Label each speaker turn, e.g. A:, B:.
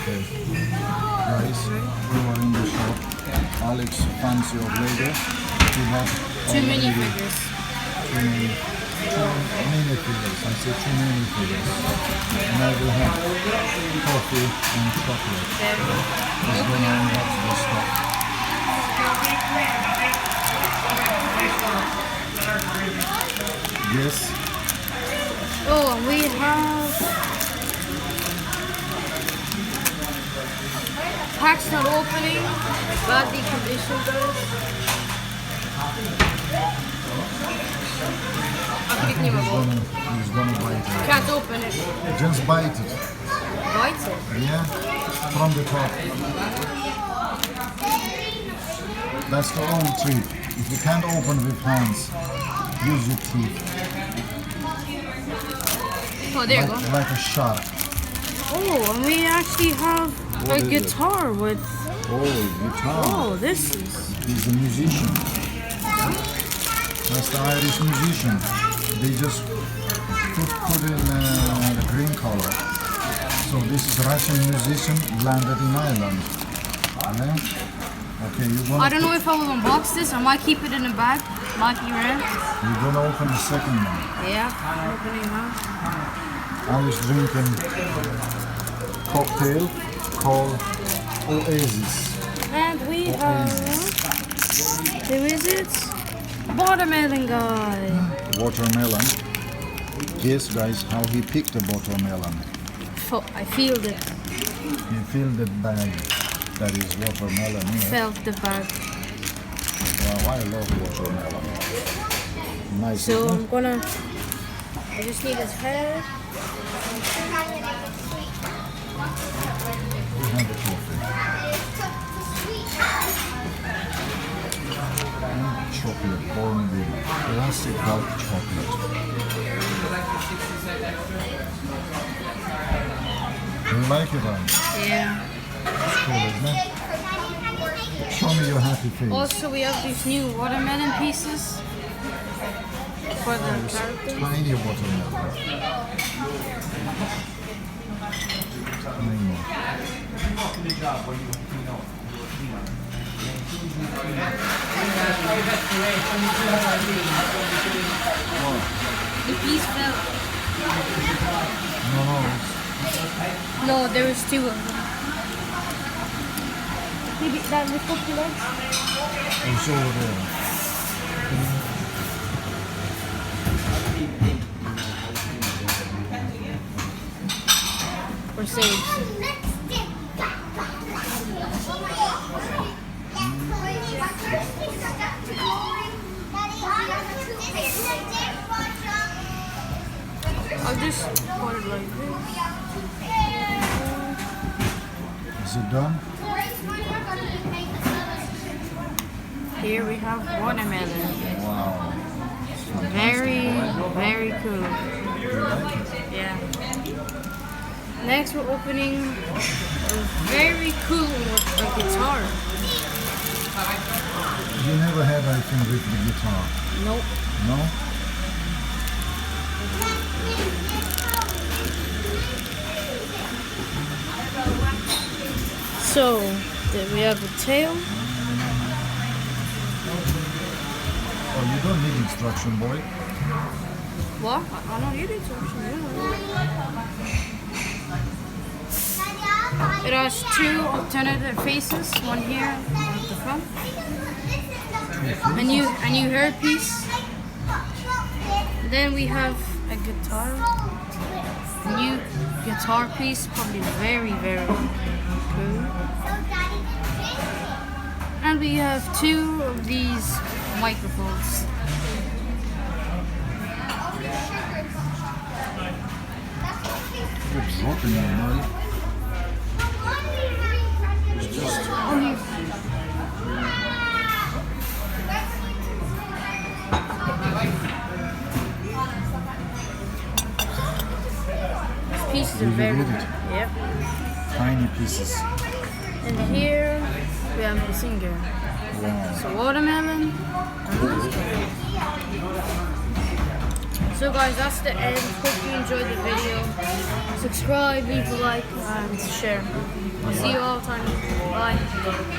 A: Okay. Guys, we were in the shop. Alex fancy of Lego. We have
B: Two minifigures.
A: Two mini figures. I said two mini figures. And I will have coffee and chocolate. Let's go now and watch this stuff. Yes.
B: Oh, and we have packs not opening, badly conditioned guys.
A: He's gonna bite it.
B: Can't open it.
A: Just bite it.
B: Bite it?
A: Yeah? From the top. That's the old trick. If you can't open with hands, use your teeth.
B: Oh, there you go.
A: Like a shark.
B: Oh, and we actually have
A: What
B: a
A: is
B: guitar with.
A: Oh, guitar.
B: Oh, this is.
A: He's a musician. That's the Irish musician. They just put in the green color. So this is Russian musician landed in Ireland. Yeah? Okay, you want?
B: I don't know if I will unbox this. I might keep it in the bag. Might be rare.
A: You're gonna open the second one.
B: Yeah, I'm opening now.
A: I was drinking cocktail called Oasis.
B: And we have. Who is it? Watermelon guy.
A: Watermelon. Guess, guys, how he picked the watermelon.
B: I feel it.
A: He filled the bag that is watermelon in it.
B: Felt the bag.
A: Wow, I love watermelon. Nice.
B: So
A: isn't
B: I'm
A: it?
B: gonna. I just need his head.
A: We have the coffee. And chocolate, born with plastic dark chocolate. Do you like it, Anne?
B: Yeah.
A: It's cool, isn't it? Show me your happy face.
B: Also, we have these new watermelon pieces for the characters.
A: Tiny watermelon. Tiny.
B: The piece fell.
A: No,
B: No, there was two of them. Maybe that lift up your legs.
A: it's over there.
B: We're safe. I'll just put it like this.
A: Is it done?
B: Here we have watermelon.
A: Wow.
B: Very, very cool.
A: You like it?
B: Yeah. Next we're opening a very cool guitar.
A: You never had anything with the guitar?
B: Nope.
A: No?
B: So, then we have the tail.
A: Oh, you don't need instruction, boy.
B: What? I don't need it. It has two alternative faces, one here at the front. A new hairpiece. Then we have a guitar. New guitar piece, probably very, very cool. And we have two of these microphones.
A: Good dropping your money.
B: These pieces are
A: Really
B: very
A: good.
B: Yep.
A: Tiny pieces.
B: And here we have the singer.
A: Wow.
B: So watermelon. So guys, that's the end. Hope you enjoyed the video. Subscribe, leave a like, and share. I'll see you all time. Bye.